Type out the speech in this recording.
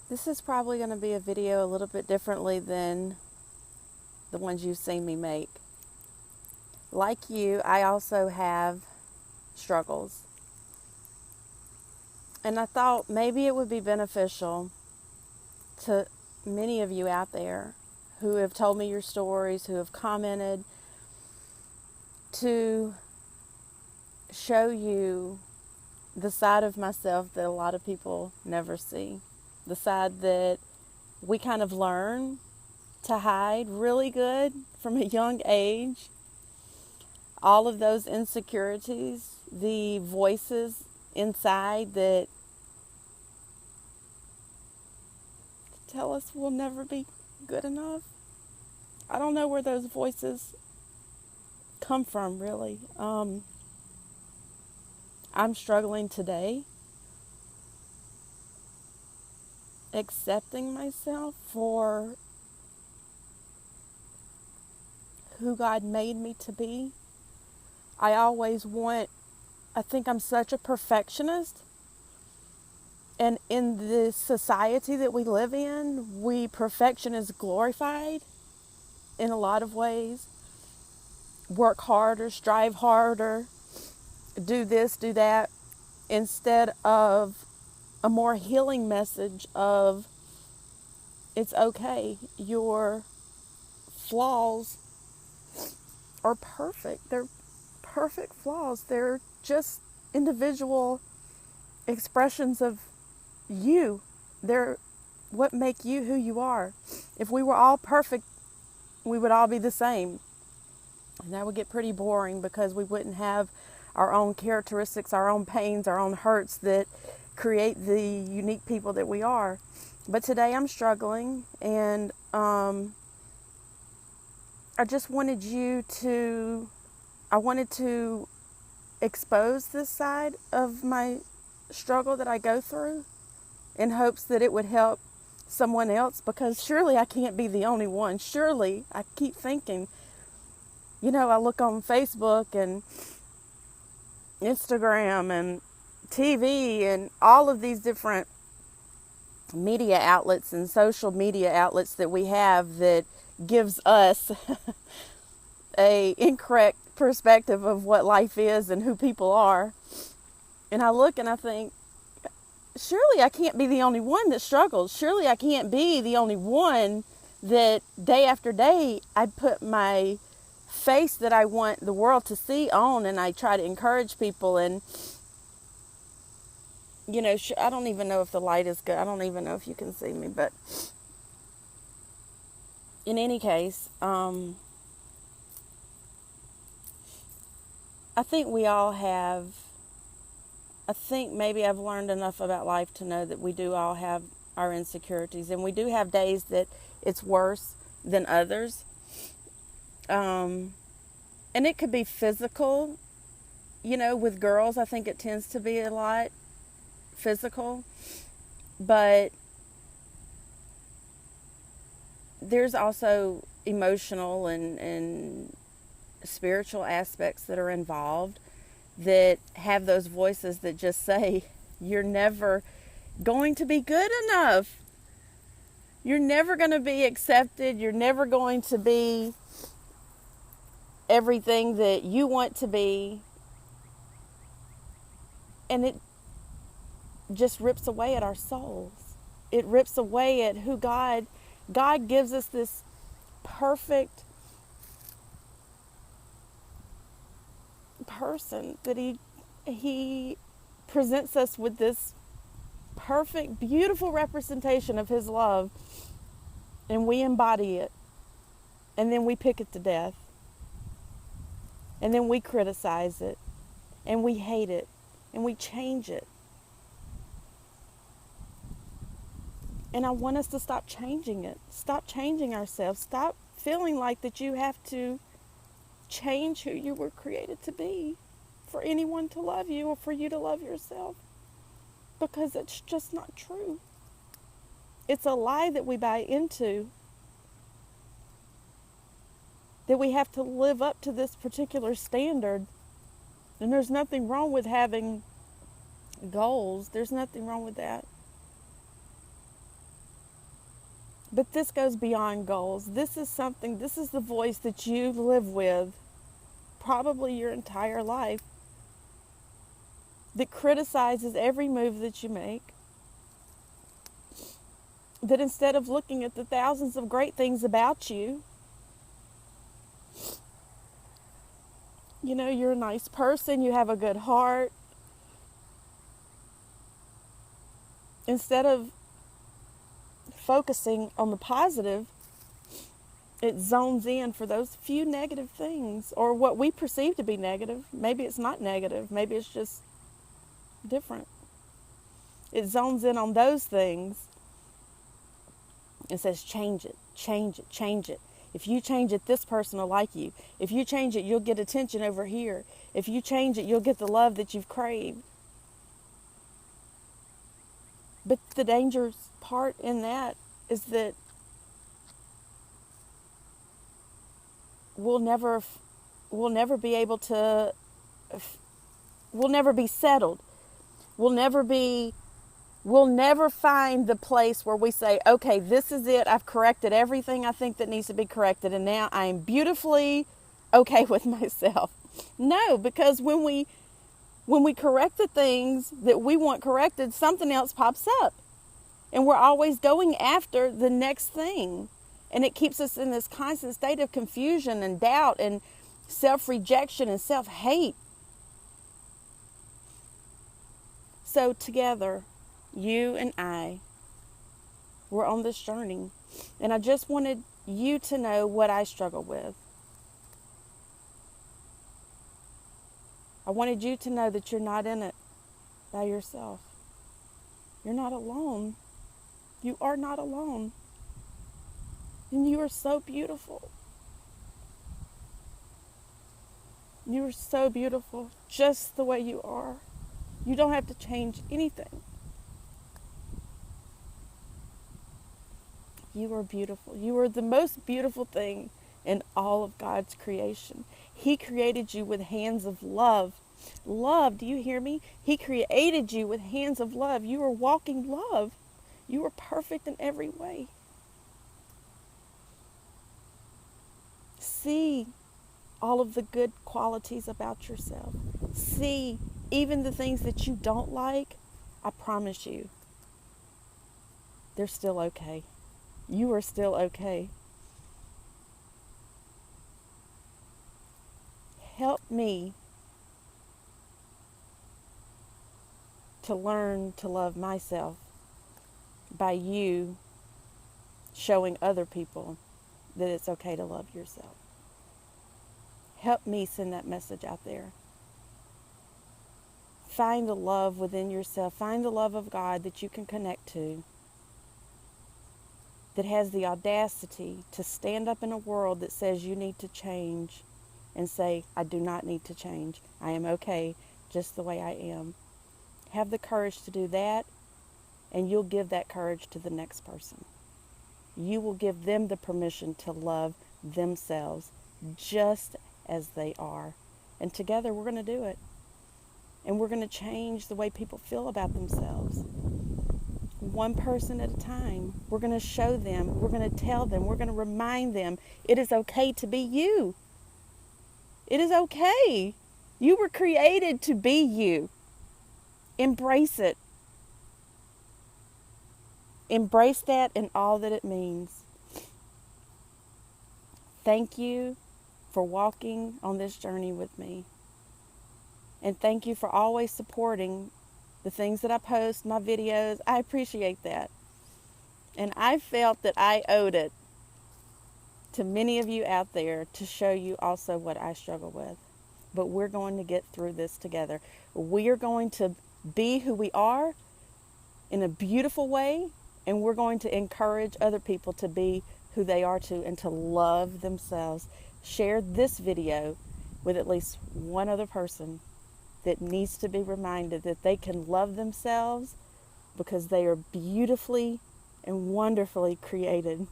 This is probably going to be a video a little bit differently than the ones you've seen me make. Like you, I also have struggles. And I thought maybe it would be beneficial to many of you out there who have told me your stories, who have commented, to show you the side of myself that a lot of people never see. The side that we kind of learn to hide really good from a young age. All of those insecurities, the voices inside that tell us we'll never be good enough. I don't know where those voices come from, really. I'm struggling today accepting myself for who God made me to be. I think I'm such a perfectionist. And in this society that we live in, perfection is glorified in a lot of ways. Work harder, strive harder, do this, do that, instead of a more healing message of it's okay. Your flaws are perfect. They're perfect flaws. They're just individual expressions of you. They're what make you who you are. If we were all perfect, we would all be the same. And that would get pretty boring because we wouldn't have our own characteristics, our own pains, our own hurts that create the unique people that we are. But today I'm struggling, and I just wanted I wanted to expose this side of my struggle that I go through in hopes that it would help someone else, because surely I can't be the only one. Surely, I keep thinking, I look on Facebook and Instagram and TV and all of these different media outlets and social media outlets that we have that gives us a incorrect perspective of what life is and who people are. And I look and I think, surely I can't be the only one that struggles. Surely I can't be the only one that day after day I put my face that I want the world to see on, and I try to encourage people. And I don't even know if the light is good. I don't even know if you can see me, but in any case, I think maybe I've learned enough about life to know that we do all have our insecurities, and we do have days that it's worse than others. And it could be physical. With girls, I think it tends to be a lot physical. But there's also emotional and spiritual aspects that are involved that have those voices that just say, you're never going to be good enough. You're never going to be accepted. You're never going to be everything that you want to be. And it just rips away at our souls. It rips away at who God gives us this perfect person that he presents us with this perfect, beautiful representation of his love, and we embody it, and then we pick it to death, and then we criticize it, and we hate it, and we change it. And I want us to stop changing it. Stop changing ourselves. Stop feeling like that you have to change who you were created to be for anyone to love you or for you to love yourself. Because it's just not true. It's a lie that we buy into, that we have to live up to this particular standard. And there's nothing wrong with having goals. There's nothing wrong with that. But this goes beyond goals. This is the voice that you live with probably your entire life, that criticizes every move that you make. That instead of looking at the thousands of great things about you, you're a nice person, you have a good heart. Instead of focusing on the positive, it zones in for those few negative things, or what we perceive to be negative. Maybe it's not negative. Maybe it's just different. It zones in on those things and says, change it, change it, change it. If you change it, this person will like you. If you change it, you'll get attention over here. If you change it, you'll get the love that you've craved. But the dangerous part in that is that we'll never be able to, we'll never be settled. We'll never find the place where we say, okay, this is it. I've corrected everything I think that needs to be corrected, and now I'm beautifully okay with myself. No, because when we correct the things that we want corrected, something else pops up. And we're always going after the next thing. And it keeps us in this constant state of confusion and doubt and self-rejection and self-hate. So together, you and I, we're on this journey. And I just wanted you to know what I struggle with. I wanted you to know that you're not in it by yourself. You're not alone. You are not alone. And you are so beautiful. You are so beautiful just the way you are. You don't have to change anything. You are beautiful. You are the most beautiful thing in all of God's creation. He created you with hands of love. Love, do you hear me? He created you with hands of love. You are walking love. You are perfect in every way. See all of the good qualities about yourself. See even the things that you don't like. I promise you, they're still okay. You are still okay. Help me to learn to love myself by you showing other people that it's okay to love yourself. Help me send that message out there. Find the love within yourself. Find the love of God that you can connect to, that has the audacity to stand up in a world that says you need to change and say, I do not need to change. I am okay just the way I am. Have the courage to do that, and you'll give that courage to the next person. You will give them the permission to love themselves just as they are. And together we're going to do it. And we're going to change the way people feel about themselves. One person at a time. We're going to show them. We're going to tell them. We're going to remind them it is okay to be you. It is okay. You were created to be you. Embrace it. Embrace that and all that it means. Thank you for walking on this journey with me. And thank you for always supporting the things that I post, my videos. I appreciate that. And I felt that I owed it to many of you out there to show you also what I struggle with. But we're going to get through this together. We are going to be who we are in a beautiful way, and we're going to encourage other people to be who they are too and to love themselves. Share this video with at least one other person that needs to be reminded that they can love themselves because they are beautifully and wonderfully created.